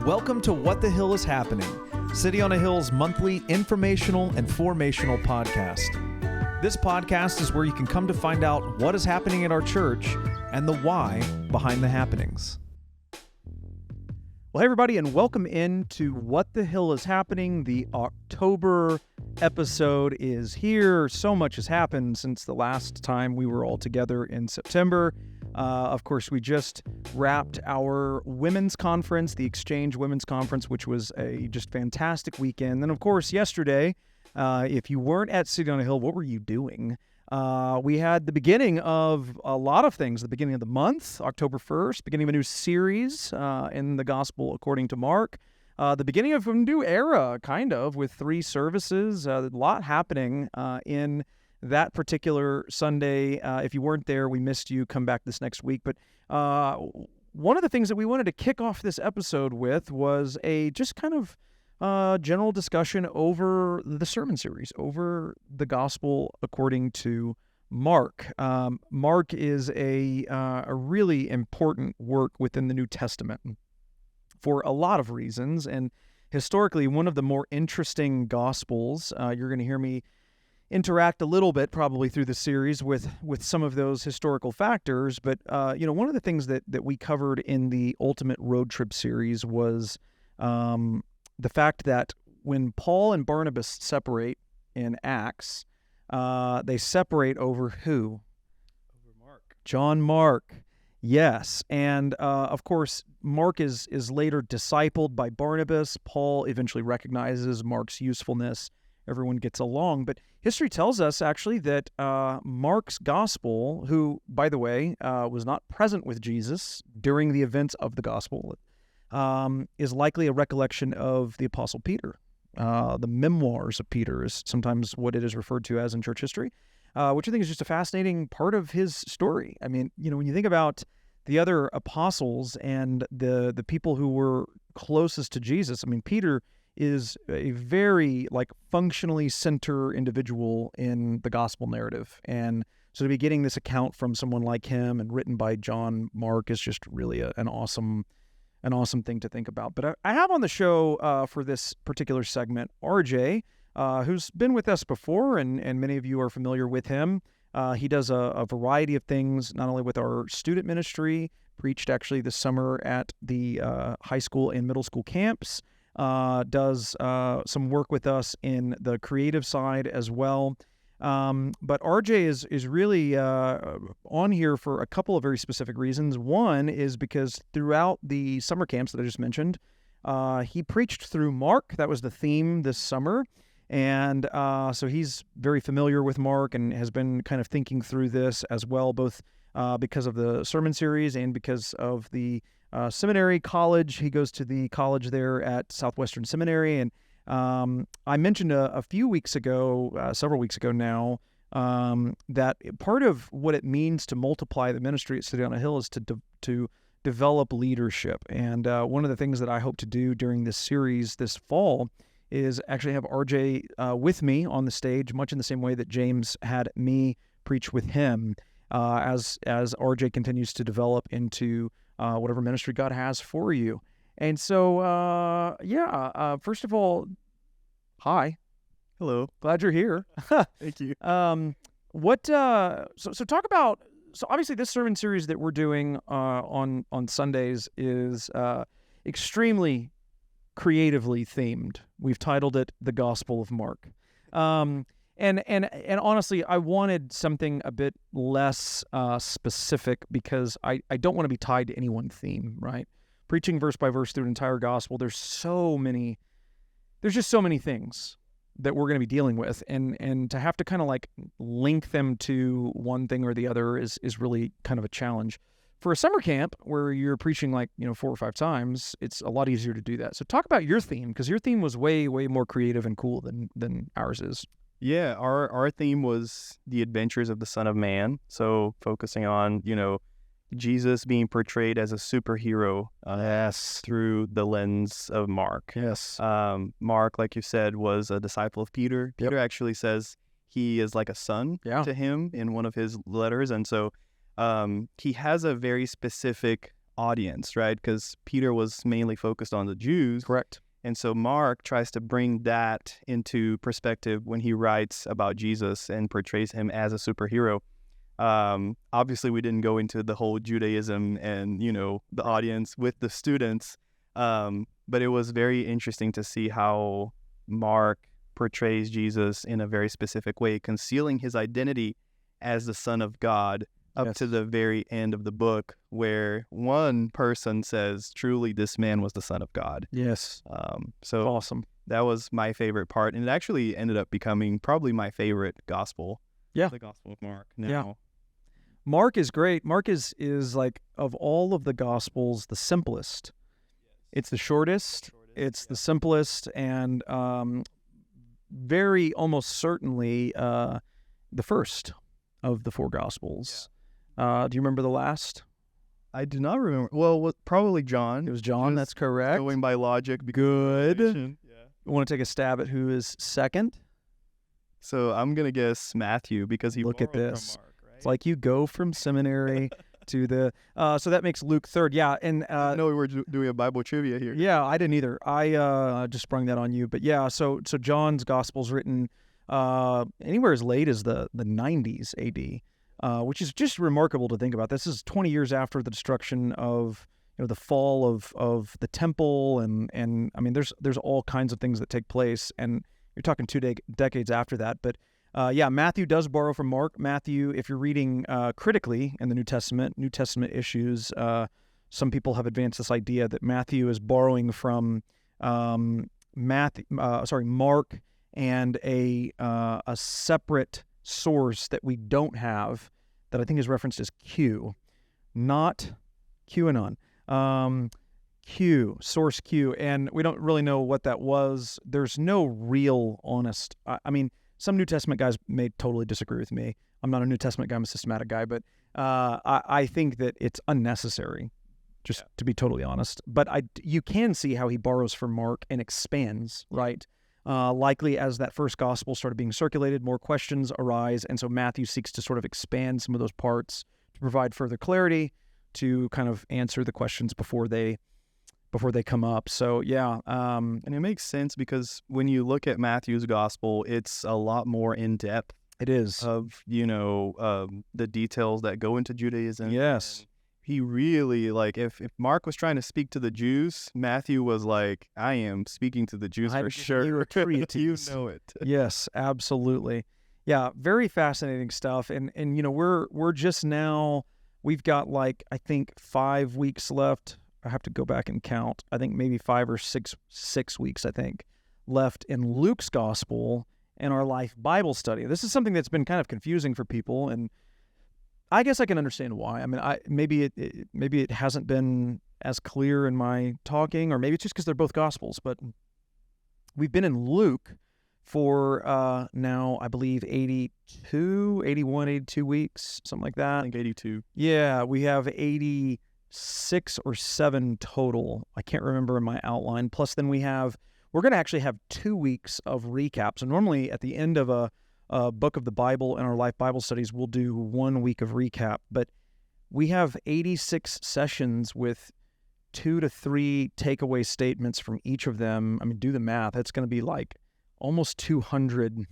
Welcome to What the Hill is Happening, City on a Hill's monthly informational and formational podcast. This podcast is where you can come to find out what is happening at our church and the why behind the happenings. Well, hey everybody, and welcome into What the Hill is Happening. The October episode is here. So much has happened since the last time we were all together in September. Of course, we just wrapped our women's conference, the Exchange Women's Conference, which was a just fantastic weekend. And of course, yesterday, if you weren't at City on a Hill, what were you doing? We had the beginning of a lot of things, the beginning of the month, October 1st, beginning of a new series in the Gospel according to Mark, the beginning of a new era, kind of, with 3 services, a lot happening in that particular Sunday. If you weren't there, we missed you. Come back this next week. But one of the things that we wanted to kick off this episode with was a just kind of general discussion over the sermon series, over the Gospel according to Mark. Mark is a really important work within the New Testament for a lot of reasons, and historically one of the more interesting Gospels. You're going to hear me interact a little bit probably through the series with some of those historical factors, but one of the things that we covered in the Ultimate Road Trip series was the fact that when Paul and Barnabas separate in Acts, they separate over who? Over Mark. John Mark. Yes. And of course, Mark is later discipled by Barnabas. Paul eventually recognizes Mark's usefulness. Everyone gets along. But history tells us actually that Mark's gospel, who, by the way, was not present with Jesus during the events of the gospel, is likely a recollection of the Apostle Peter. The memoirs of Peter is sometimes what it is referred to as in church history, which I think is just a fascinating part of his story. I mean, when you think about the other apostles and the people who were closest to Jesus, I mean, Peter is a very functionally center individual in the gospel narrative. And so to be getting this account from someone like him and written by John Mark is just really an awesome thing to think about. But I have on the show for this particular segment, RJ, who's been with us before, and many of you are familiar with him. He does a variety of things, not only with our student ministry, preached actually this summer at the high school and middle school camps, does some work with us in the creative side as well. But RJ is really on here for a couple of very specific reasons. One is because throughout the summer camps that I just mentioned, he preached through Mark. That was the theme this summer. And so he's very familiar with Mark and has been kind of thinking through this as well, both because of the sermon series and because of the seminary college. He goes to the college there at Southwestern Seminary. And I mentioned a few weeks ago, several weeks ago now, that part of what it means to multiply the ministry at City on a Hill is to develop leadership. And one of the things that I hope to do during this series this fall is actually have RJ with me on the stage, much in the same way that James had me preach with him, as RJ continues to develop into whatever ministry God has for you. And so, first of all, hi. Hello. Glad you're here. Thank you. So talk about, so obviously this sermon series that we're doing on Sundays is extremely creatively themed. We've titled it The Gospel of Mark. And honestly, I wanted something a bit less specific because I don't want to be tied to any one theme, right? Preaching verse by verse through an entire gospel, there's just so many things that we're going to be dealing with, and to have to kind of link them to one thing or the other is really kind of a challenge. For a summer camp where you're preaching 4 or 5 times, it's a lot easier to do that. So talk about your theme, because your theme was way, way more creative and cool than ours is. Yeah, our theme was the adventures of the Son of Man. So focusing on, Jesus being portrayed as a superhero through the lens of Mark. Yes. Mark, like you said, was a disciple of Peter. Peter actually says he is like a son to him in one of his letters. And so he has a very specific audience, right? Because Peter was mainly focused on the Jews. Correct. And so Mark tries to bring that into perspective when he writes about Jesus and portrays him as a superhero. Obviously, we didn't go into the whole Judaism and, the audience with the students, but it was very interesting to see how Mark portrays Jesus in a very specific way, concealing his identity as the Son of God up to the very end of the book, where one person says, truly, this man was the Son of God. Yes. So awesome. That was my favorite part. And it actually ended up becoming probably my favorite gospel. Yeah. The Gospel of Mark now. Yeah. Mark is great. Mark is like, of all of the gospels, the simplest. It's the shortest. It's the simplest, and very almost certainly the first of the four gospels. Do you remember the last? I do not remember. Well, probably John. It was John. That's correct. Going by logic. Good. Yeah. You want to take a stab at who is second? So I'm going to guess Matthew, because he Look at this. From Mark, right? It's like you go from seminary to the... so that makes Luke third. Yeah. And I didn't know we were doing a Bible trivia here. Yeah, I didn't either. I just sprung that on you. But yeah, so John's gospel's written anywhere as late as the 90s AD. Which is just remarkable to think about. This is 20 years after the destruction of, the fall of the temple, and I mean, there's all kinds of things that take place, and you're talking two decades after that. But yeah, Matthew does borrow from Mark. Matthew, if you're reading critically in the New Testament issues, some people have advanced this idea that Matthew is borrowing from Mark and a separate source that we don't have, that I think is referenced as Q, not QAnon. Source Q, and we don't really know what that was. There's no real honest... I mean, some New Testament guys may totally disagree with me. I'm not a New Testament guy, I'm a systematic guy, but I think that it's unnecessary, just to be totally honest. But you can see how he borrows from Mark and expands, right? Likely as that first gospel started being circulated, more questions arise, and so Matthew seeks to sort of expand some of those parts to provide further clarity, to kind of answer the questions before they come up. So yeah, and it makes sense, because when you look at Matthew's gospel, it's a lot more in depth. It is of the details that go into Judaism. Yes. He really, like, if Mark was trying to speak to the Jews, Matthew was like, I am speaking to the Jews for sure. You know it. Yes, absolutely. Yeah, very fascinating stuff. And we're just now, we've got like, I think 5 weeks left. I have to go back and count. I think maybe 5 or 6 weeks, I think, left in Luke's gospel and our Life Bible study. This is something that's been kind of confusing for people, and I guess I can understand why. I mean, maybe it hasn't been as clear in my talking, or maybe it's just because they're both gospels. But we've been in Luke for now, I believe 82 weeks, something like that. I think 82. Yeah, we have 86 or 7 total. I can't remember in my outline. Plus, then we're going to actually have 2 weeks of recap. So normally at the end of a book of the Bible in our Life Bible studies, we'll do 1 week of recap, but we have 86 sessions with 2 to 3 takeaway statements from each of them. I mean, do the math. It's going to be like almost 200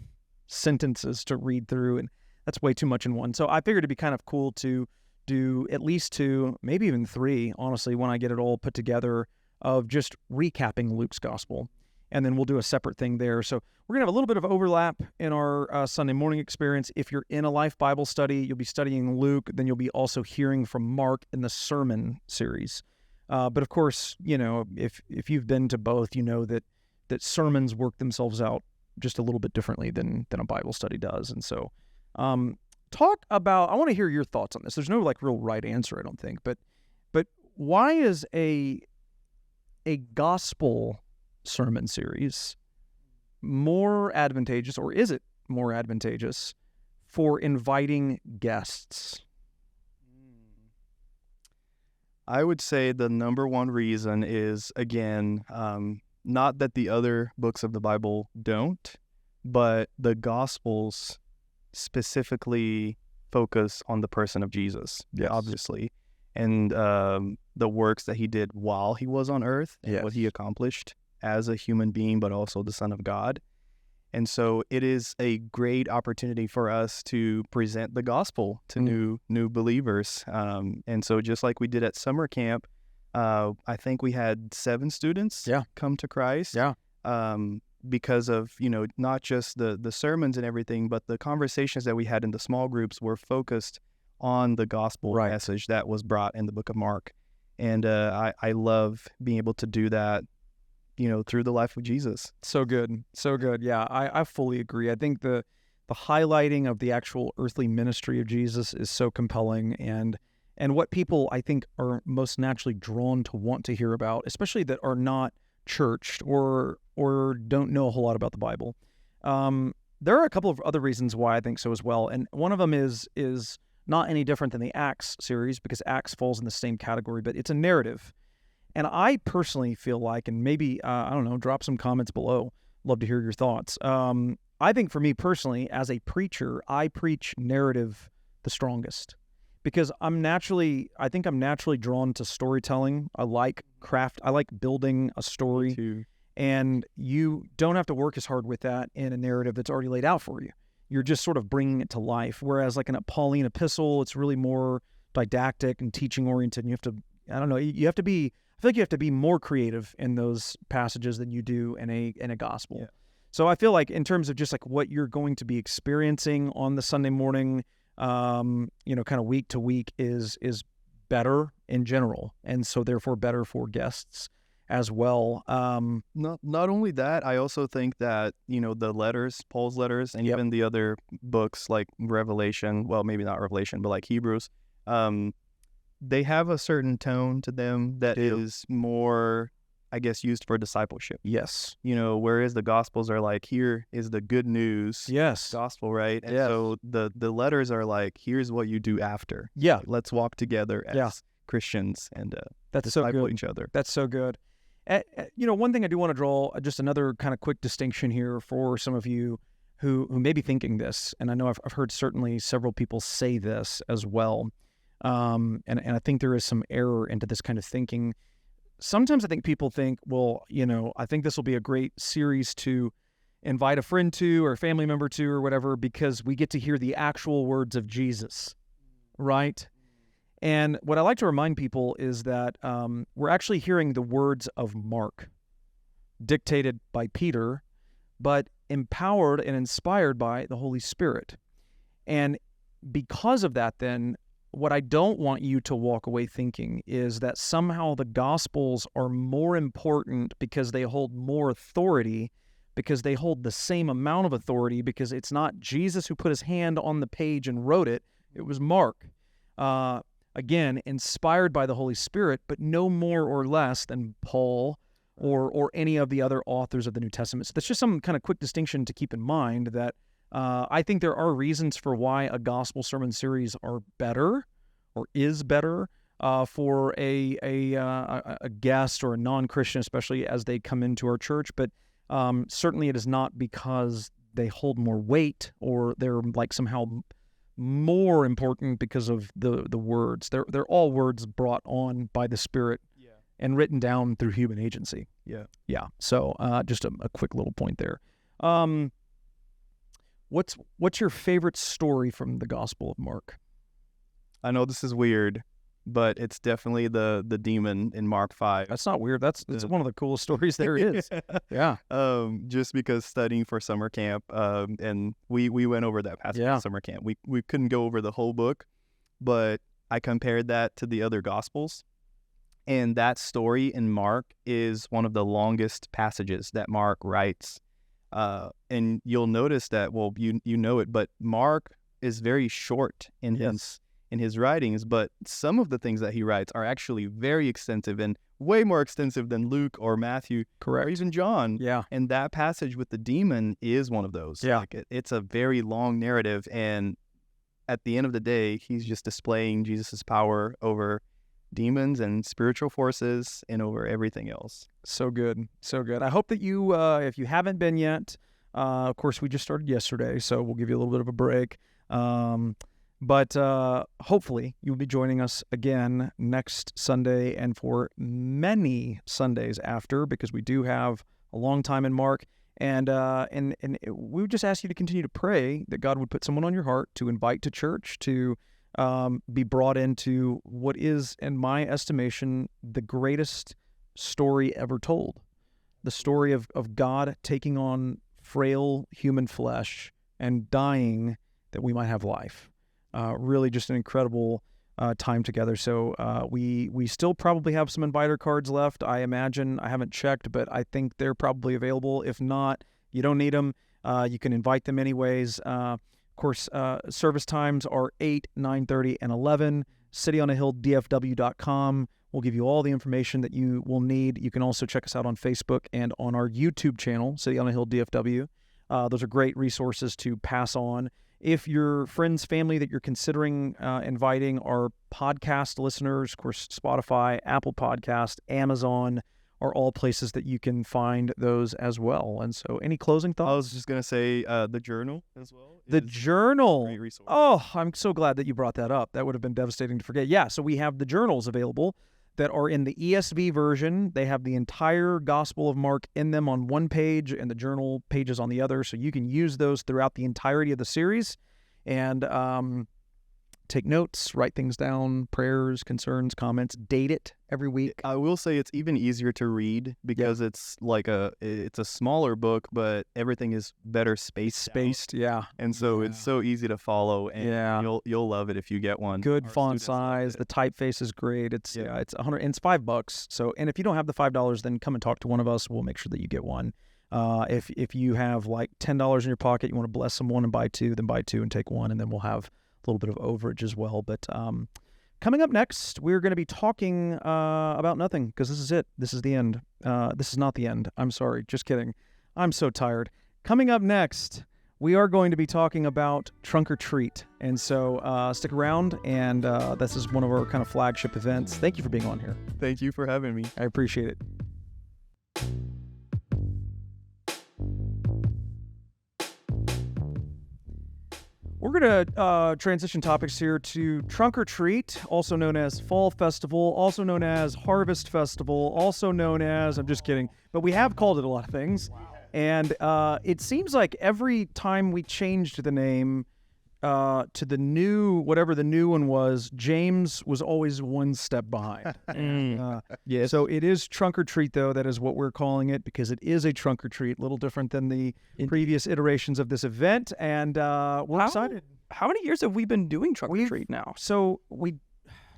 sentences to read through, and that's way too much in one. So I figured it'd be kind of cool to do at least 2, maybe even 3, honestly, when I get it all put together, of just recapping Luke's gospel. And then we'll do a separate thing there. So we're going to have a little bit of overlap in our Sunday morning experience. If you're in a Life Bible study, you'll be studying Luke. Then you'll be also hearing from Mark in the sermon series. But of course, if you've been to both, you know that sermons work themselves out just a little bit differently than a Bible study does. And so I want to hear your thoughts on this. There's no like real right answer, I don't think. But why is a gospel sermon series more advantageous, or is it more advantageous for inviting guests? I would say the number one reason is, again, not that the other books of the Bible don't, but the Gospels specifically focus on the person of Jesus, yes, obviously. and the works that he did while he was on earth, and Yes. what he accomplished as a human being, but also the Son of God. And so it is a great opportunity for us to present the gospel to new believers. And so just like we did at summer camp, I think we had 7 students come to Christ. Yeah. Because of, not just the sermons and everything, but the conversations that we had in the small groups were focused on the gospel message that was brought in the book of Mark. And I love being able to do that, through the life of Jesus. So good. So good. Yeah, I fully agree. I think the highlighting of the actual earthly ministry of Jesus is so compelling, and what people, I think, are most naturally drawn to want to hear about, especially that are not churched or don't know a whole lot about the Bible. There are a couple of other reasons why I think so as well, and one of them is not any different than the Acts series, because Acts falls in the same category, but it's a narrative. And I personally feel like, and maybe, I don't know, drop some comments below. Love to hear your thoughts. I think for me personally, as a preacher, I preach narrative the strongest, because I think I'm naturally drawn to storytelling. I like craft. I like building a story. Me too. And you don't have to work as hard with that in a narrative that's already laid out for you. You're just sort of bringing it to life. Whereas like in a Pauline epistle, it's really more didactic and teaching oriented. And you have to, I don't know, you have to be, I feel like you have to be more creative in those passages than you do in a gospel. Yeah. So I feel like in terms of just like what you're going to be experiencing on the Sunday morning, kind of week to week is better in general. And so therefore better for guests as well. Not only that, I also think that, the letters, Paul's letters, and even the other books like Revelation, well, maybe not Revelation, but like Hebrews, they have a certain tone to them that is more, I guess, used for discipleship. Yes. Whereas the Gospels are like, here is the good news. Yes. Gospel, right? And so the letters are like, here's what you do after. Yeah. Let's walk together as Christians and that's so disciple good. each other. That's so good. One thing I do want to draw just another kind of quick distinction here for some of you who may be thinking this, and I know I've heard certainly several people say this as well. And I think there is some error into this kind of thinking. Sometimes I think people think, well, I think this will be a great series to invite a friend to or a family member to or whatever, because we get to hear the actual words of Jesus, right? And what I like to remind people is that we're actually hearing the words of Mark, dictated by Peter, but empowered and inspired by the Holy Spirit. And because of that, then, what I don't want you to walk away thinking is that somehow the Gospels are more important because they hold more authority, because they hold the same amount of authority, because it's not Jesus who put his hand on the page and wrote it. It was Mark. Again, inspired by the Holy Spirit, but no more or less than Paul or any of the other authors of the New Testament. So that's just some kind of quick distinction to keep in mind, that I think there are reasons for why a gospel sermon series are better or is better for a guest or a non-Christian, especially as they come into our church. But certainly it is not because they hold more weight or they're like somehow more important because of the words. They're all words brought on by the Spirit and written down through human agency. Yeah. So just a quick little point there. What's your favorite story from the Gospel of Mark? I know this is weird, but it's definitely the demon in Mark 5. That's not weird. That's one of the coolest stories there is. Yeah. Just because studying for summer camp, and we went over that passage at summer camp. We couldn't go over the whole book, but I compared that to the other Gospels, and that story in Mark is one of the longest passages that Mark writes. And you'll notice that, well, you know it, but Mark is very short in his writings, but some of the things that he writes are actually very extensive and way more extensive than Luke or Matthew, or even John. Yeah. And that passage with the demon is one of those. Yeah. Like it's a very long narrative, and at the end of the day, he's just displaying Jesus's power over demons and spiritual forces and over everything else. So good. So good. I hope that you, if you haven't been yet, of course, we just started yesterday, so we'll give you a little bit of a break. But hopefully you'll be joining us again next Sunday and for many Sundays after, because we do have a long time in Mark. And we would just ask you to continue to pray that God would put someone on your heart to invite to church, to be brought into what is, in my estimation, the greatest story ever told. The story of God taking on frail human flesh and dying that we might have life. Really just an incredible time together. So we still probably have some inviter cards left, I imagine. I haven't checked, but I think they're probably available. If not, you don't need them. You can invite them anyways. Of course, service times are 8, 9:30, and 11. CityOnAHillDFW.com will give you all the information that you will need. You can also check us out on Facebook and on our YouTube channel, City on a Hill DFW. Those are great resources to pass on. If your friends, family that you're considering inviting are podcast listeners, of course, Spotify, Apple Podcast, Amazon are all places that you can find those as well. And so any closing thoughts? I was just going to say the journal as well. The journal. Great resource. Oh, I'm so glad that you brought that up. That would have been devastating to forget. Yeah, so we have the journals available that are in the ESV version. They have the entire Gospel of Mark in them on one page and the journal pages on the other. So you can use those throughout the entirety of the series and take notes, write things down, prayers, concerns, comments, date it every week. I will say it's even easier to read because it's like it's a smaller book, but everything is better spaced out. Yeah. And so it's so easy to follow, and you'll love it if you get one. Good Our font students love size, it. the typeface is great. It's it's $100, and it's $5. So, and if you don't have the $5, then come and talk to one of us. We'll make sure that you get one. If you have like $10 in your pocket, you want to bless someone and buy two, then buy two and take one, and then we'll have a little bit of overage as well. But coming up next, we're going to be talking about nothing, because this is it. This is the end. This is not the end. I'm sorry. Just kidding. I'm so tired. Coming up next, we are going to be talking about Trunk or Treat. And so stick around, and this is one of our kind of flagship events. Thank you for being on here. Thank you for having me. I appreciate it. We're going to transition topics here to Trunk or Treat, also known as Fall Festival, also known as Harvest Festival, also known as, I'm just kidding, but we have called it a lot of things. Wow. And it seems like every time we changed the name to the new, whatever the new one was, James was always one step behind. Yes. So it is Trunk or Treat, though. That is what we're calling it, because it is a trunk or treat, a little different than the previous iterations of this event. And we're excited. How many years have we been doing Trunk or Treat now? So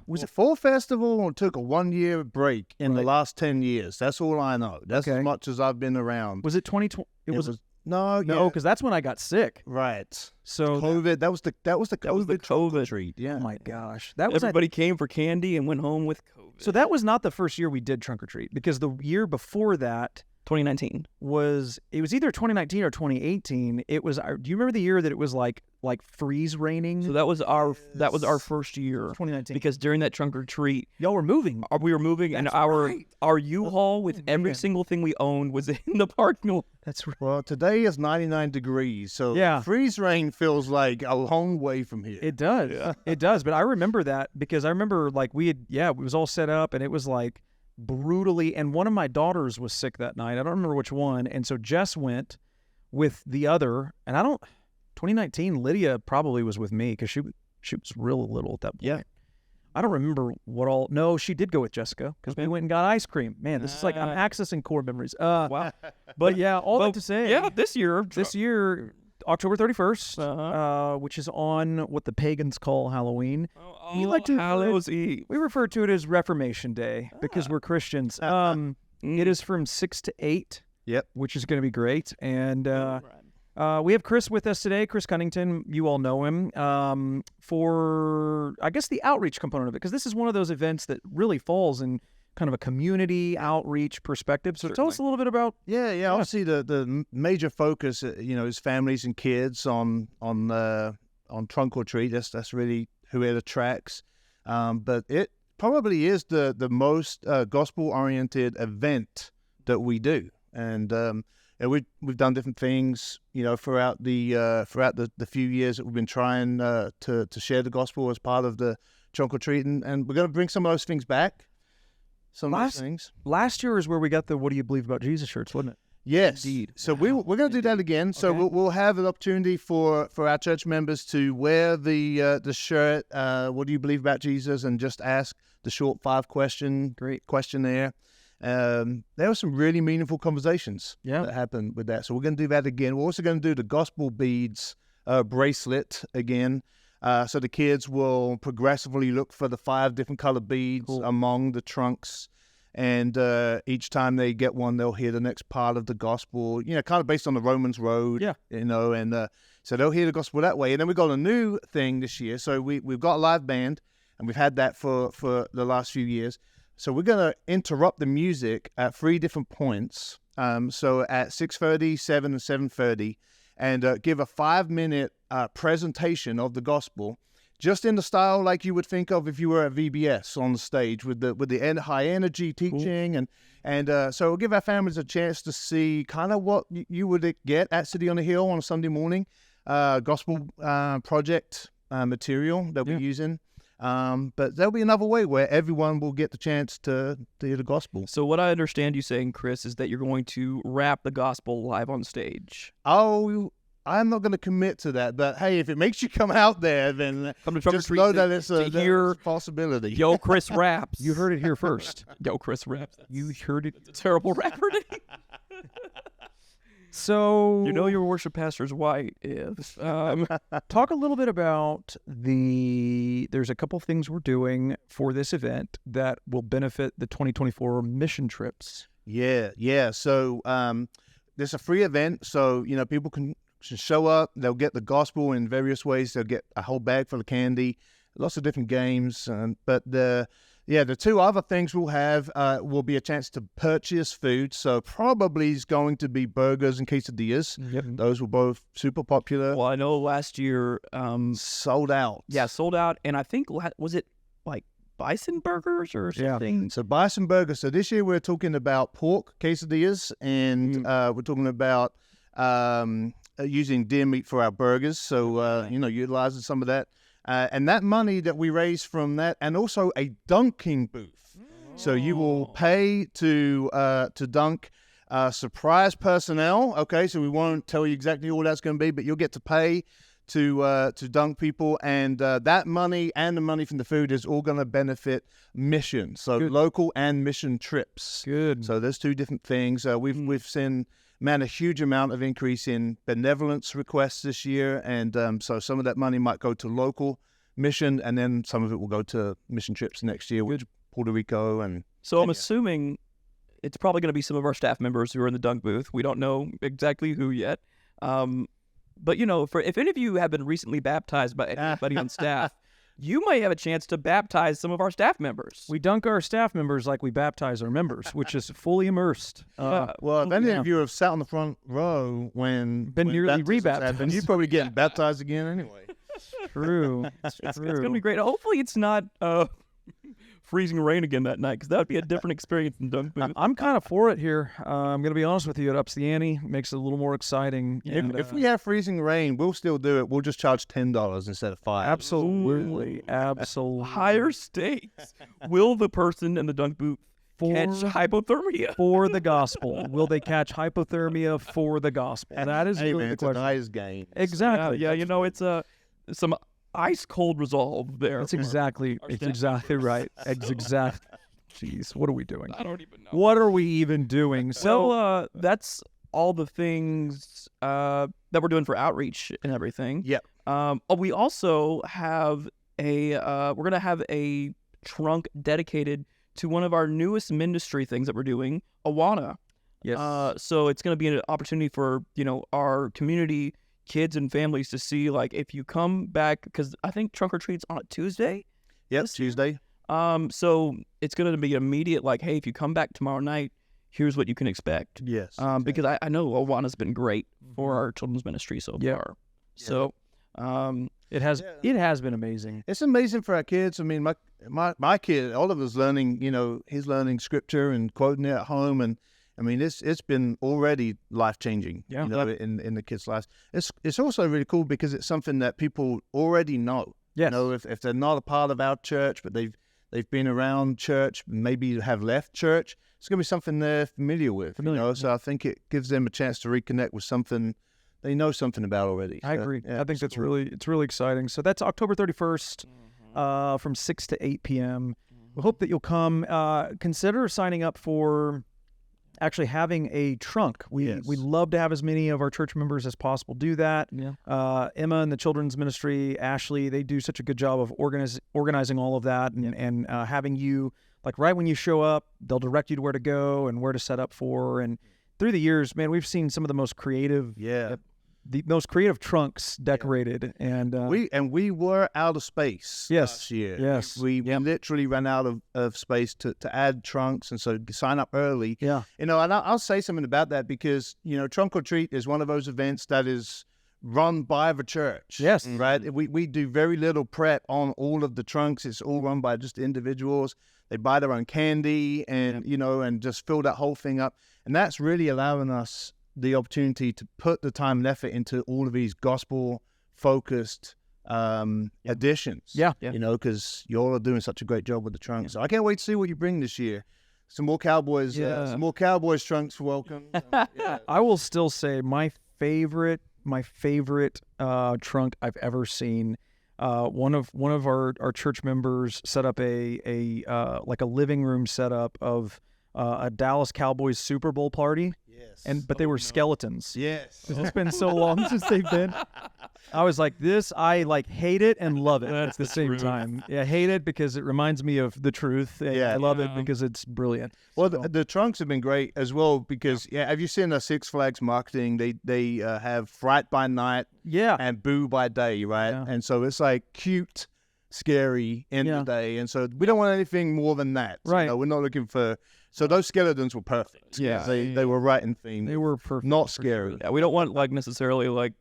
Was it Fall Festival or took a 1-year break in the last 10 years? That's all I know. That's as much as I've been around. Was it 2020? It was no, because that's when I got sick. Right. So COVID. That was the COVID COVID treat. Yeah. Oh my gosh, that was Everybody came for candy and went home with COVID. So that was not the first year we did Trunk or Treat, because the year before that 2019 was either 2019 or 2018. It was. Do you remember the year that it was like freeze raining? So that was our first year. 2019. Because during that Trunk or Treat, y'all were moving. We were moving, and our U-Haul with every single thing we owned was in the parking lot. That's right. Well, today is 99 degrees, so freeze rain feels like a long way from here. It does. Yeah. It does. But I remember that, because I remember it was all set up, and it was like brutally, and one of my daughters was sick that night. I don't remember which one. And so Jess went with the other, and 2019, Lydia probably was with me, because she was real little at that point. Yeah. I don't remember no, she did go with Jessica, because we went and got ice cream. Man, this is like, I'm accessing core memories. Wow. But yeah, all that to say. Yeah, this year, October 31st, which is on what the pagans call Halloween. We like to Hallows Eve. We refer to it as Reformation Day, because we're Christians. It is from 6 to 8. Yep. Which is going to be great. And we have Chris with us today, Chris Cunnington. You all know him for, I guess, the outreach component of it, because this is one of those events that really falls in kind of a community outreach perspective. So tell us a little bit about. Yeah. Obviously, the major focus, is families and kids on Trunk or Treat. That's really who it attracts. But it probably is the most gospel-oriented event that we do. And we've done different things, throughout the few years that we've been trying to share the gospel as part of the trunk or treat, and we're going to bring some of those things back. Some of those things. Last year is where we got the "What do you believe about Jesus" shirts, wasn't it? Yes. Indeed. So we're going to do that again. So we'll have an opportunity for our church members to wear the shirt. What do you believe about Jesus? And just ask the short 5-question questionnaire. There were some really meaningful conversations that happened with that. So we're going to do that again. We're also going to do the gospel beads bracelet again. So the kids will progressively look for the 5 different color beads among the trunks. And each time they get one, they'll hear the next part of the gospel, kind of based on the Romans road, and so they'll hear the gospel that way. And then we've got a new thing this year. So we've got a live band, and we've had that for the last few years. So we're going to interrupt the music at 3 different points. So at 6:30, 7, and 7:30, and give a 5-minute presentation of the gospel, just in the style like you would think of if you were at VBS on the stage with the high energy teaching, and so we'll give our families a chance to see kind of what you would get at City on the Hill on a Sunday morning, gospel project material that we're using. But there'll be another way where everyone will get the chance to hear the gospel. So what I understand you saying, Chris, is that you're going to rap the gospel live on stage. Oh, I'm not going to commit to that, but hey, if it makes you come out there, then just know that it's a possibility. Yo, Chris raps. You heard it here first. Yo, Chris raps. You heard it. It's a terrible rapper. So your worship pastor's white. Talk a little bit about there's a couple things we're doing for this event that will benefit the 2024 mission trips. Yeah. So there's a free event, so people can show up. They'll get the gospel in various ways. They'll get a whole bag full of candy, lots of different games. But the 2 other things we'll have will be a chance to purchase food. So probably is going to be burgers and quesadillas. Yep. Those were both super popular. Well, I know last year sold out. Yeah, sold out. And I think, was it like bison burgers or something? Yeah. So bison burgers. So this year we're talking about pork quesadillas, and we're talking about using deer meat for our burgers, so utilizing some of that, and that money that we raise from that, and also a dunking booth. So you will pay to dunk surprise personnel. Okay, so we won't tell you exactly all that's going to be, but you'll get to pay to dunk people, and that money and the money from the food is all going to benefit mission. So local and mission trips. Good. So there's 2 different things. We've seen a huge amount of increase in benevolence requests this year, and so some of that money might go to local mission, and then some of it will go to mission trips next year, which Puerto Rico and. So I'm assuming it's probably going to be some of our staff members who are in the dunk booth. We don't know exactly who yet, but if any of you have been recently baptized by anybody on staff, you might have a chance to baptize some of our staff members. We dunk our staff members like we baptize our members, which is fully immersed. Well, if any of you have sat on the front row when nearly rebaptized, you're probably getting baptized again anyway. True. It's going to be great. Hopefully it's not freezing rain again that night, because that would be a different experience than dunk booth. I'm kind of for it here. I'm going to be honest with you. It ups the ante, makes it a little more exciting. If we have freezing rain, we'll still do it. We'll just charge $10 instead of $5. Absolutely. Higher stakes. Will the person in the dunk booth catch hypothermia for the gospel? Will they catch hypothermia for the gospel? That is really the question. It's a nice game. Exactly. Yeah, it's some ice cold resolve there. It's exactly right. Jeez, what are we doing? I don't even know. What are we even doing? So that's all the things that we're doing for outreach and everything. Yep. We also have we're gonna have a trunk dedicated to one of our newest ministry things that we're doing, Awana. Yes. So it's gonna be an opportunity for our community, kids and families, to see, like, if you come back, because I think trunk or treat's on a Tuesday. Yep, Tuesday. So it's going to be immediate, like, hey, if you come back tomorrow night, here's what you can expect. Yes. Because I know Awana's been great for our children's ministry so far. So it has been amazing. It's amazing for our kids. I mean, my kid, Oliver's learning, he's learning scripture and quoting it at home, and I mean, it's been already life changing. Yeah. You know, in the kids' lives. It's also really cool because it's something that people already know. Yes. You know, if they're not a part of our church, but they've been around church, maybe have left church, it's going to be something they're familiar with. You know, so I think it gives them a chance to reconnect with something they know something about already. I So, agree. yeah, I think it's that's cool. really exciting. So that's October 31st from 6 to 8 p.m. We hope that you'll come. Consider signing up for actually having a trunk. We love to have as many of our church members as possible do that. Yeah. Emma and the children's ministry, Ashley, they do such a good job of organizing all of that and having you, like right when you show up, they'll direct you to where to go and where to set up for. And through the years, man, we've seen some of the most creative, the most creative trunks decorated. And we were out of space last year. Yes. We literally ran out of space to add trunks, and so sign up early. Yeah. You know, and I'll say something about that because, you know, Trunk or Treat is one of those events that is run by the church. Yes. Right? We do very little prep on all of the trunks. It's all run by just individuals. They buy their own candy and, you know, and just fill that whole thing up. And that's really allowing us the opportunity to put the time and effort into all of these gospel-focused additions. Yeah. You know, because you all are doing such a great job with the trunks. So I can't wait to see what you bring this year. Some more Cowboys trunks. Welcome. I will still say my favorite trunk I've ever seen. One of our church members set up a like a living room setup of a Dallas Cowboys Super Bowl party. Yes. But they were skeletons. Yes. It's been so long since they've been. I was like, I like hate it and love it at the same time. Yeah, hate it because it reminds me of the truth. And I love it because it's brilliant. Well, the trunks have been great as well because have you seen the Six Flags marketing? They have Fright by night and Boo by day, right? Yeah. And so it's like cute, scary in the day, and so we don't want anything more than that. Right. You know, we're not looking for. So those skeletons were perfect. Yeah. They were right in theme. They were perfect. Not scary. Yeah, we don't want like necessarily like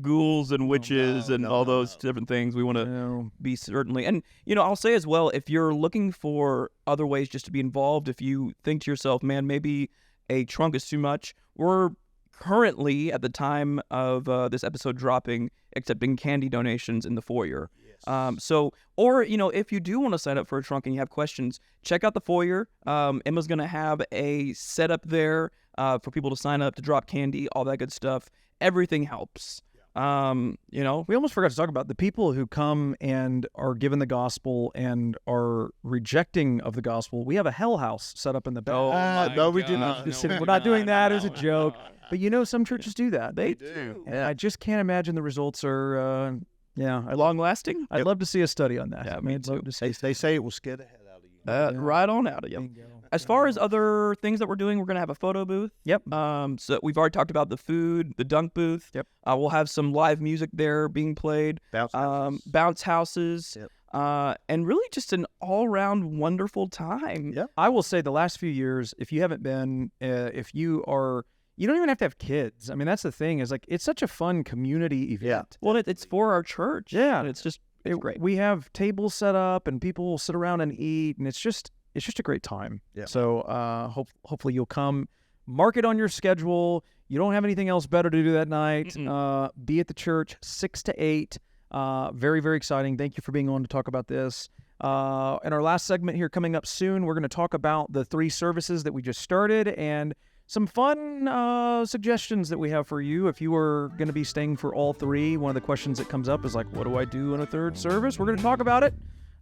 ghouls and witches and all those different things. We want to be certainly. And, you know, I'll say as well, if you're looking for other ways just to be involved, if you think to yourself, man, maybe a trunk is too much, we're currently at the time of this episode dropping accepting candy donations in the foyer. Or, you know, if you do want to sign up for a trunk and you have questions, check out the foyer. Emma's going to have a setup there for people to sign up, to drop candy, all that good stuff. Everything helps. You know, we almost forgot to talk about the people who come and are given the gospel and are rejecting of the gospel. We have a hell house set up in the back. No, we did not. We're not doing that as a joke. But you know, some churches do that. They do. And I just can't imagine the results are, long lasting. I'd love to see a study on that. Yeah, me too. They say it will scare the hell out of you. Right on out of you. As far as other things that we're doing, we're going to have a photo booth. Yep. So we've already talked about the food, the dunk booth. Yep. We'll have some live music there being played. Bounce houses. Yep. And really just an all-around wonderful time. Yep. I will say the last few years, if you haven't been, you don't even have to have kids. I mean, that's the thing is like, it's such a fun community event. Yeah. Well, it's for our church. Yeah. And it's just it's great. We have tables set up and people will sit around and eat, and it's just a great time. Yeah. So hopefully you'll come. Mark it on your schedule. You don't have anything else better to do that night. Be at the church 6 to 8. Very, very exciting. Thank you for being on to talk about this. In our last segment here coming up soon, we're going to talk about the 3 services that we just started and some fun suggestions that we have for you. If you are going to be staying for all 3, one of the questions that comes up is like, what do I do in a 3rd service? We're going to talk about it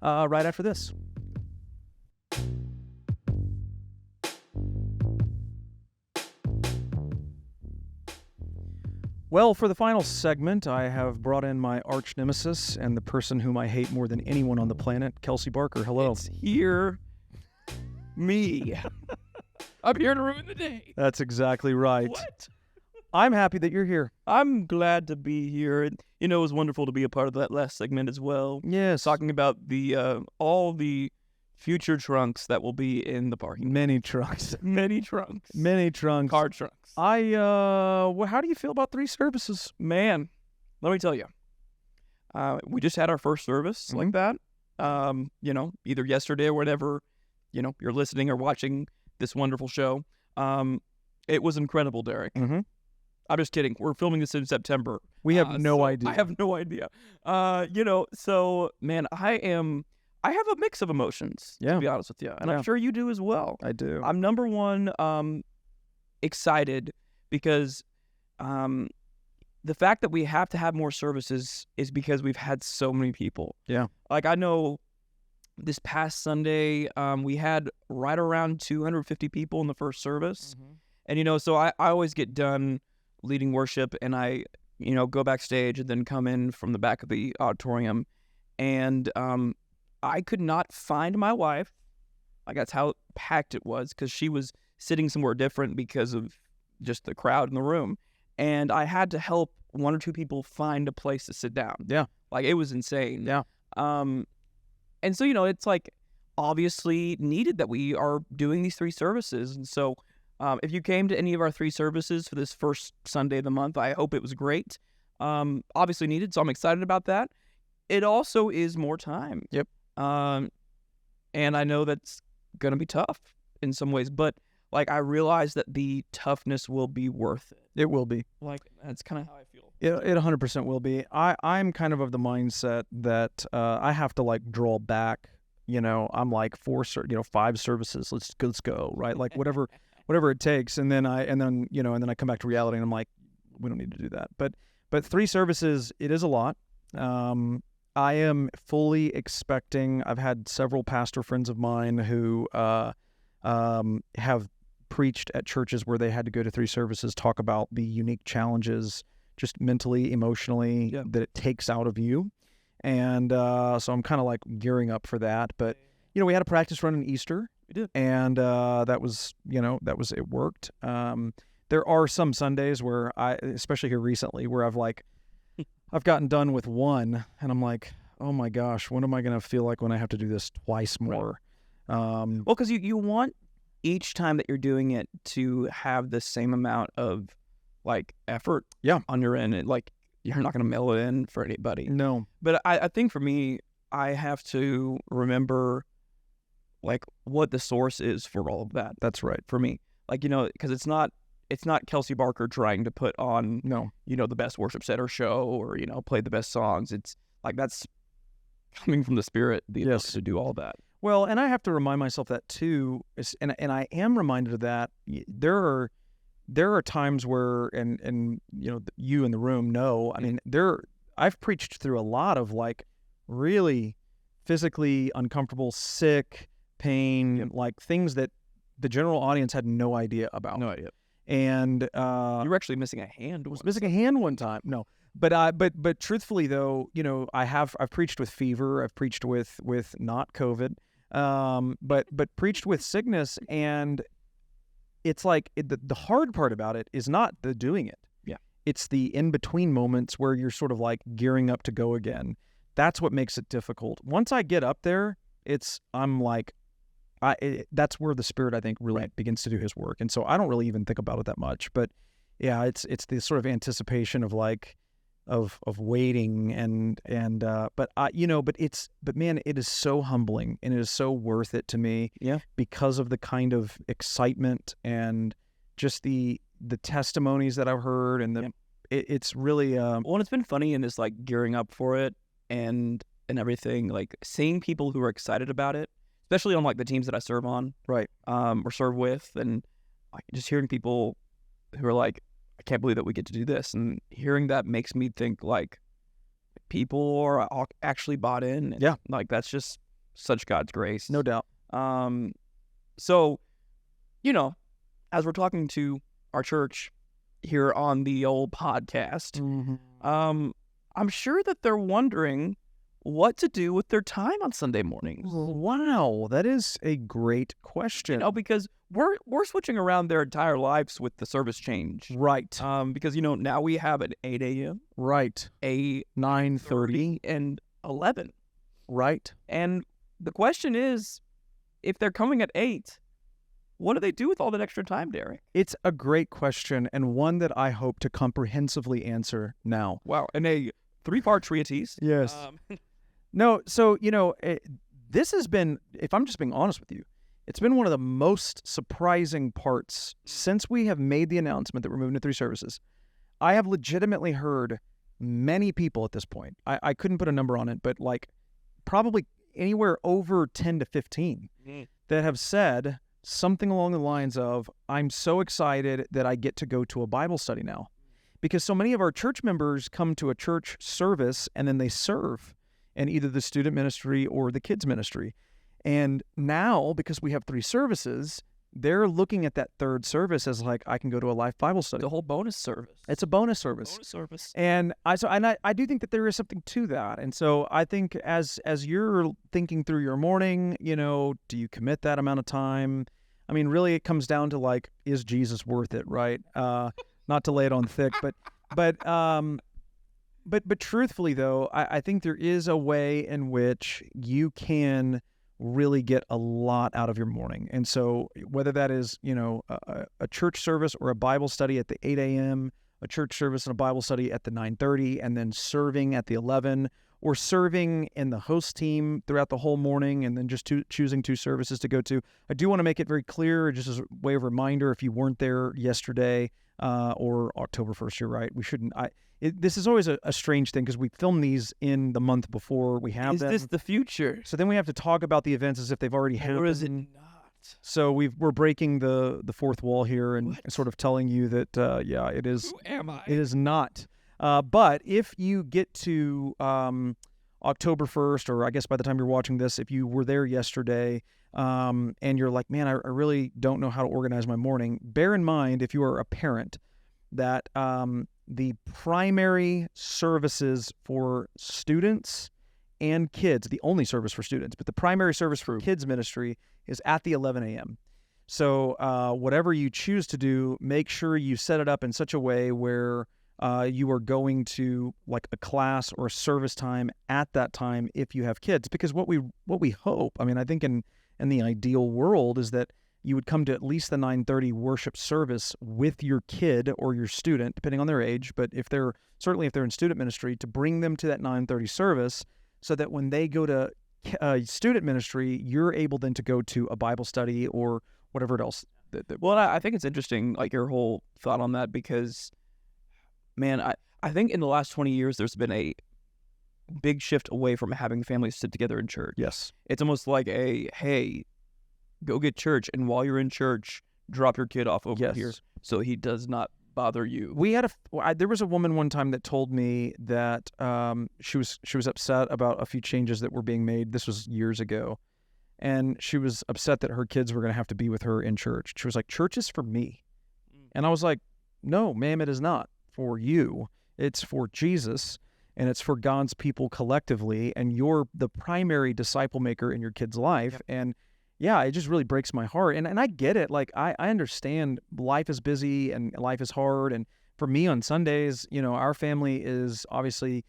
right after this. Well, for the final segment, I have brought in my arch nemesis and the person whom I hate more than anyone on the planet, Kelsey Barker. Hello. It's here. Me. I'm here to ruin the day. That's exactly right. What? I'm happy that you're here. I'm glad to be here. And, you know, it was wonderful to be a part of that last segment as well. Yes. Talking about the all the future trunks that will be in the parking lot. Many trunks. Many trunks. Many trunks. Car trunks. How do you feel about 3 services? Man, let me tell you. We just had our first service like that. You know, either yesterday or whenever, you know, you're listening or watching this wonderful show. It was incredible, Derek. Mm-hmm. I'm just kidding. We're filming this in September. We have no so idea. I have no idea. So man, I have a mix of emotions, to be honest with you. And I'm sure you do as well. I do. I'm number one, excited because the fact that we have to have more services is because we've had so many people. Yeah. Like I know this past Sunday, we had right around 250 people in the first service. Mm-hmm. And, so I always get done leading worship and I, go backstage and then come in from the back of the auditorium. And I could not find my wife. Like that's how packed it was because she was sitting somewhere different because of just the crowd in the room. And I had to help one or two people find a place to sit down. Yeah. Like it was insane. Yeah. And so, it's like obviously needed that we are doing these 3 services. And so if you came to any of our 3 services for this first Sunday of the month, I hope it was great. Obviously needed, so I'm excited about that. It also is more time. Yep. And I know that's going to be tough in some ways, but like I realize that the toughness will be worth it. It will be. Like that's kind of how I feel. It 100% will be. I'm kind of the mindset that I have to like draw back. I'm like 5 services. Let's go, right? Like whatever it takes, and then I come back to reality, and I'm like, we don't need to do that. But 3 services, it is a lot. I am fully expecting. I've had several pastor friends of mine who have preached at churches where they had to go to 3 services, talk about the unique challenges, just mentally, emotionally, that it takes out of you. And so I'm kind of like gearing up for that. But, we had a practice run on Easter. We did. And that was it worked. There are some Sundays where especially here recently, where I've gotten done with one and I'm like, oh my gosh, what am I going to feel like when I have to do this twice more? Well, because you want each time that you're doing it to have the same amount of like effort on your end. And, like you're not going to mail it in for anybody. No. But I think for me, I have to remember like what the source is for all of that. That's right. For me, like, because it's not Kelsey Barker trying to put on, the best worship set or show or, play the best songs. It's like, that's coming from the Spirit, the ability to do all that. Well, and I have to remind myself that too, and I am reminded of that. There are times where, and you in the room know, I mean, I've preached through a lot of like really physically uncomfortable, sick, pain, like things that the general audience had no idea about. No idea. And you were actually missing a hand. Was missing a hand one time. No, but truthfully though, I've preached with fever. I've preached with not COVID, but preached with sickness, and it's like the hard part about it is not the doing it. Yeah, it's the in between moments where you're sort of like gearing up to go again. That's what makes it difficult. Once I get up there, that's where the Spirit, I think, really begins to do His work. And so I don't really even think about it that much. But yeah, it's the sort of anticipation of like of waiting but man, it is so humbling and it is so worth it to me. Yeah, because of the kind of excitement and just the testimonies that I've heard and it's really well, and it's been funny in this like gearing up for it and everything, like seeing people who are excited about it, especially on like the teams that I serve on, right, or serve with, and like just hearing people who are like, I can't believe that we get to do this, and hearing that makes me think like people are actually bought in. And, like that's just such God's grace, no doubt. So, as we're talking to our church here on the old podcast, I'm sure that they're wondering what to do with their time on Sunday mornings. Wow, that is a great question. Because we're switching around their entire lives with the service change. Right. Because, now we have an 8 a.m. Right. A 9:30. And 11. Right. And the question is, if they're coming at 8, what do they do with all that extra time, Derek? It's a great question, and one that I hope to comprehensively answer now. Wow. And a 3-part treatise. Yes. No, so, this has been, if I'm just being honest with you, it's been one of the most surprising parts since we have made the announcement that we're moving to 3 services. I have legitimately heard many people at this point. I couldn't put a number on it, but like probably anywhere over 10 to 15 that have said something along the lines of, I'm so excited that I get to go to a Bible study now. Because so many of our church members come to a church service and then they serve in either the student ministry or the kids ministry. And now, because we have 3 services, they're looking at that 3rd service as like, I can go to a live Bible study. The whole bonus service. It's a bonus service. Bonus service. And I do think that there is something to that. And so I think as you're thinking through your morning, do you commit that amount of time? I mean, really, it comes down to like, is Jesus worth it, right? Not to lay it on thick, but truthfully though, I think there is a way in which you can really get a lot out of your morning. And so whether that is, a church service or a Bible study at the 8 a.m., a church service and a Bible study at the 9:30, and then serving at the 11, or serving in the host team throughout the whole morning, and then just choosing 2 services to go to. I do want to make it very clear, just as a way of reminder, if you weren't there yesterday or October 1st, you're right. We shouldn't. This is always a strange thing because we film these in the month before we have them. Is this the future? So then we have to talk about the events as if they've already happened. Or is it not? So we're breaking the 4th wall here and sort of telling you that, it is. Who am I? It is not. But if you get to October 1st, or I guess by the time you're watching this, if you were there yesterday and you're like, man, I really don't know how to organize my morning, bear in mind, if you are a parent, that the primary services for students and kids, the only service for students, but the primary service for kids ministry is at the 11 a.m. So whatever you choose to do, make sure you set it up in such a way where you are going to like a class or a service time at that time if you have kids. Because what we hope, I mean, I think in the ideal world is that you would come to at least the 9:30 worship service with your kid or your student, depending on their age. But if they're in student ministry, to bring them to that 9:30 service so that when they go to student ministry, you're able then to go to a Bible study or whatever else. Well, I think it's interesting, like your whole thought on that, because, man, I think in the last 20 years, there's been a big shift away from having families sit together in church. Yes. It's almost like hey, go get church, and while you're in church, drop your kid off over here so he does not bother you. There was a woman one time that told me that she was upset about a few changes that were being made. This was years ago. And she was upset that her kids were going to have to be with her in church. She was like, church is for me. And I was like, no, ma'am, it is not for you. It's for Jesus, and it's for God's people collectively, and you're the primary disciple maker in your kid's life. Yep. And yeah, it just really breaks my heart. And I get it. Like, I understand life is busy and life is hard. And for me on Sundays, our family is obviously,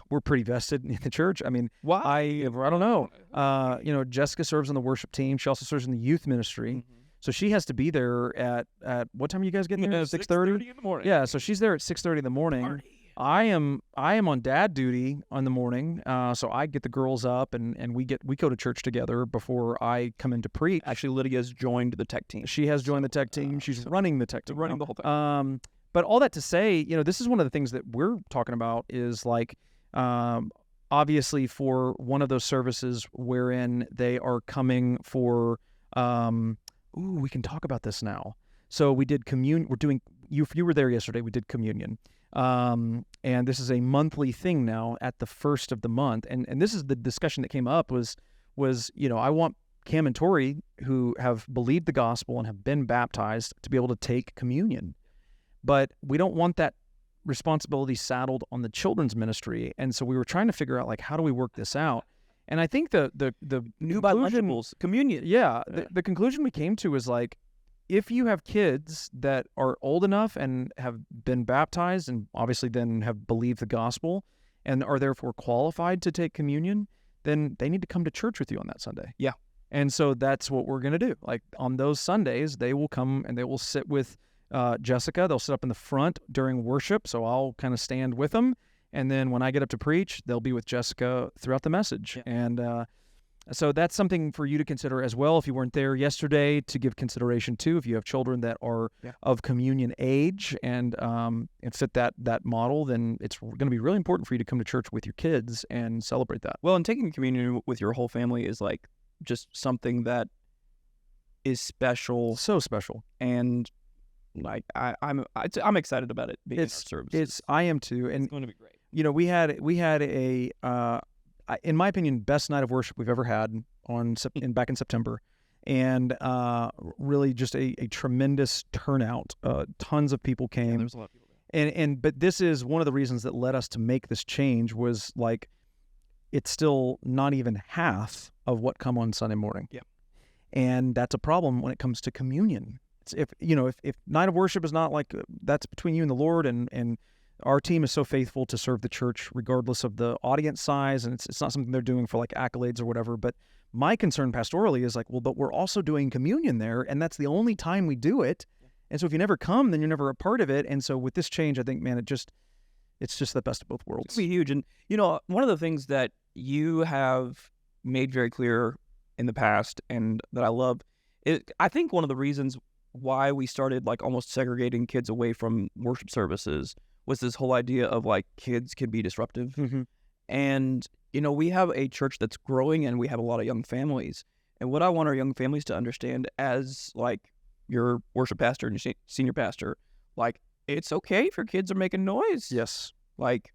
we're pretty vested in the church. I mean, why? I don't know. Jessica serves on the worship team. She also serves in the youth ministry. Mm-hmm. So she has to be there at what time are you guys getting there? 6:30 in the morning. Yeah, so she's there at 6:30 in the morning. Party. I am on dad duty on the morning, so I get the girls up and we go to church together before I come in to preach. Actually, Lydia's joined the tech team. She has joined the tech team. She's running the tech team. Running the whole thing. But all that to say, this is one of the things that we're talking about is like, obviously for one of those services wherein they are coming for, we can talk about this now. So we did communion. We're doing, you were there yesterday. We did communion. And this is a monthly thing now at the first of the month. And this is the discussion that came up was, I want Cam and Tori, who have believed the gospel and have been baptized, to be able to take communion. But we don't want that responsibility saddled on the children's ministry. And so we were trying to figure out, like, how do we work this out? And I think the new bilinguals, communion. Yeah. The conclusion we came to is like, if you have kids that are old enough and have been baptized and obviously then have believed the gospel and are therefore qualified to take communion, then they need to come to church with you on that Sunday. Yeah. And so that's what we're going to do. Like on those Sundays, they will come and they will sit with Jessica. They'll sit up in the front during worship, so I'll kind of stand with them. And then when I get up to preach, they'll be with Jessica throughout the message. Yeah. And So that's something for you to consider as well if you weren't there yesterday, to give consideration to if you have children that are of communion age and fit that model, then it's going to be really important for you to come to church with your kids and celebrate that. Well, and taking communion with your whole family is like just something that is special. So special. And like I'm excited about it being in our services. I am too. And it's going to be great. You know, we had a in my opinion, best night of worship we've ever had back in September, and really just a tremendous turnout. Tons of people came. Yeah, there's a lot of people there. But this is one of the reasons that led us to make this change was like it's still not even half of what come on Sunday morning. Yep. And that's a problem when it comes to communion. If night of worship is not like that's between you and the Lord, and our team is so faithful to serve the church regardless of the audience size, and it's not something they're doing for like accolades or whatever. But my concern pastorally is like, well, but we're also doing communion there, and that's the only time we do it. Yeah. And so if you never come, then you're never a part of it. And so with this change, I think, man, it's just the best of both worlds. It's going to be huge. And, you know, one of the things that you have made very clear in the past and that I love, I think one of the reasons why we started like almost segregating kids away from worship services was this whole idea of like kids can be disruptive. Mm-hmm. And, you know, we have a church that's growing and we have a lot of young families. And what I want our young families to understand as like your worship pastor and your senior pastor, like it's okay if your kids are making noise. Yes. Like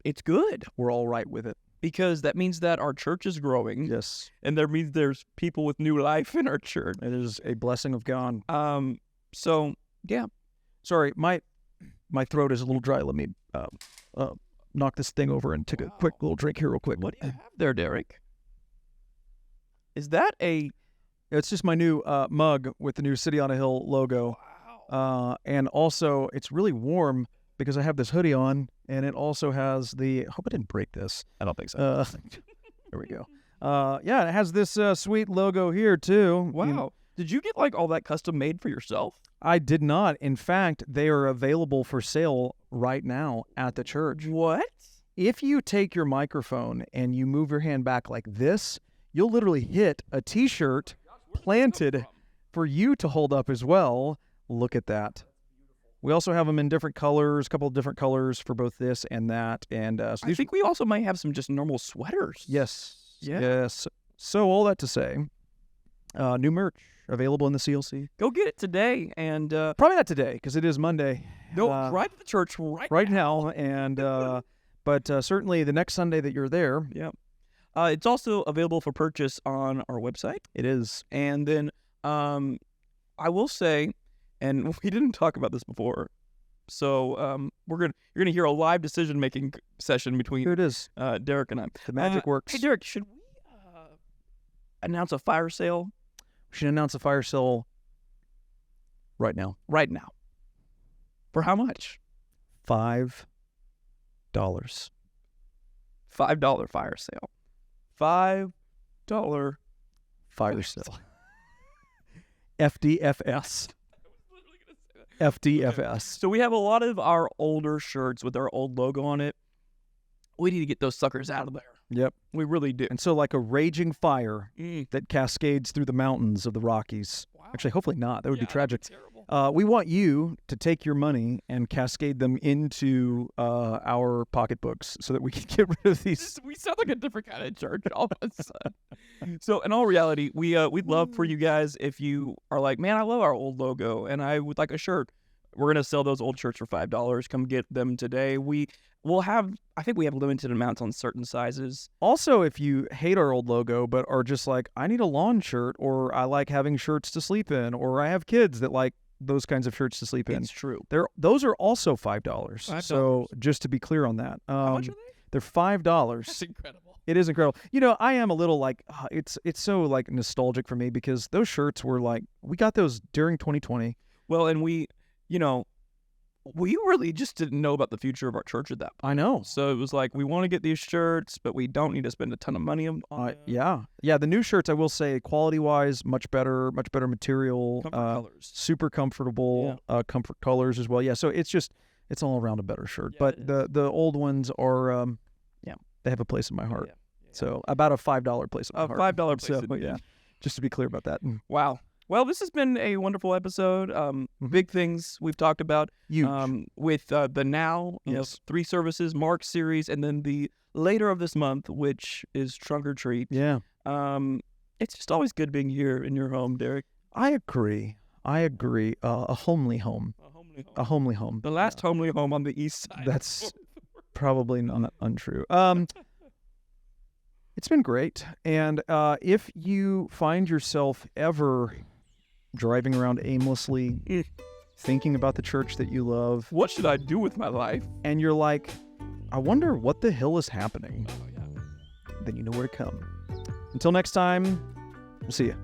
it's good. We're all right with it. Because that means that our church is growing. Yes. And that means there's people with new life in our church. It is a blessing of God. So, yeah. Sorry, my throat is a little dry. Let me knock this thing over and take a quick little drink here real quick. What do you have there, Derek? Is that It's just my new mug with the new City on a Hill logo. Wow. And also, it's really warm because I have this hoodie on, and it also has I hope I didn't break this. I don't think so. There we go. Yeah, it has this sweet logo here, too. Wow. You know, did you get like all that custom made for yourself? I did not. In fact, they are available for sale right now at the church. What? If you take your microphone and you move your hand back like this, you'll literally hit a T-shirt planted for you to hold up as well. Look at that. We also have them in different colors, a couple of different colors for both this and that. And so I think we also might have some just normal sweaters. Yes. Yeah. Yes. So all that to say, new merch available in the CLC. Go get it today. And probably not today because it is Monday. No, right at the church right now. And but certainly the next Sunday that you're there. Yeah. It's also available for purchase on our website. It is. And then I will say, and we didn't talk about this before, so you're gonna hear a live decision-making session between Here it is. Derek and I. The magic works. Hey, Derek, should we announce a fire sale? We should announce a fire sale right now. Right now. For how much? $5. $5 fire sale. $5 fire sale. FDFS. FDFS. So we have a lot of our older shirts with our old logo on it. We need to get those suckers out of there. Yep. We really do. And so like a raging fire that cascades through the mountains of the Rockies. Wow. Actually, hopefully not. That would be tragic. Terrible. We want you to take your money and cascade them into our pocketbooks so that we can get rid of these. We sound like a different kind of church all of a sudden. So in all reality, we'd love for you guys, if you are like, man, I love our old logo and I would like a shirt. We're going to sell those old shirts for $5. Come get them today. I think we have limited amounts on certain sizes. Also, if you hate our old logo but are just like, I need a lawn shirt, or I like having shirts to sleep in, or I have kids that like those kinds of shirts to sleep in. It's true. Those are also $5. So just to be clear on that. How much are they? They're $5. That's incredible. It is incredible. You know, I am a little like, it's so like nostalgic for me because those shirts were like, we got those during 2020. Well, and we really just didn't know about the future of our church at that point. I know. So it was like, we want to get these shirts, but we don't need to spend a ton of money on them. Yeah. The new shirts, I will say, quality-wise, much better material. Comfort colors. Super comfortable, comfort colors as well. Yeah, so it's all around a better shirt. Yeah, but the old ones are, they have a place in my heart. Yeah. So about a $5 place on A the heart. $5 place. So, yeah, just to be clear about that. Wow. Well, this has been a wonderful episode. Big things we've talked about. Huge. With the Now, Yes. 3 services, Mark series, and then the later of this month, which is Trunk or Treat. Yeah. It's just always good being here in your home, Derek. I agree. A homely home. A homely home. A homely home. The last homely home on the east side. That's probably not untrue. It's been great. And if you find yourself ever driving around aimlessly, thinking about the church that you love, What should I do with my life? and you're like, I wonder what the hell is happening, Oh, yeah. then you know where to come. Until next time, we'll see you.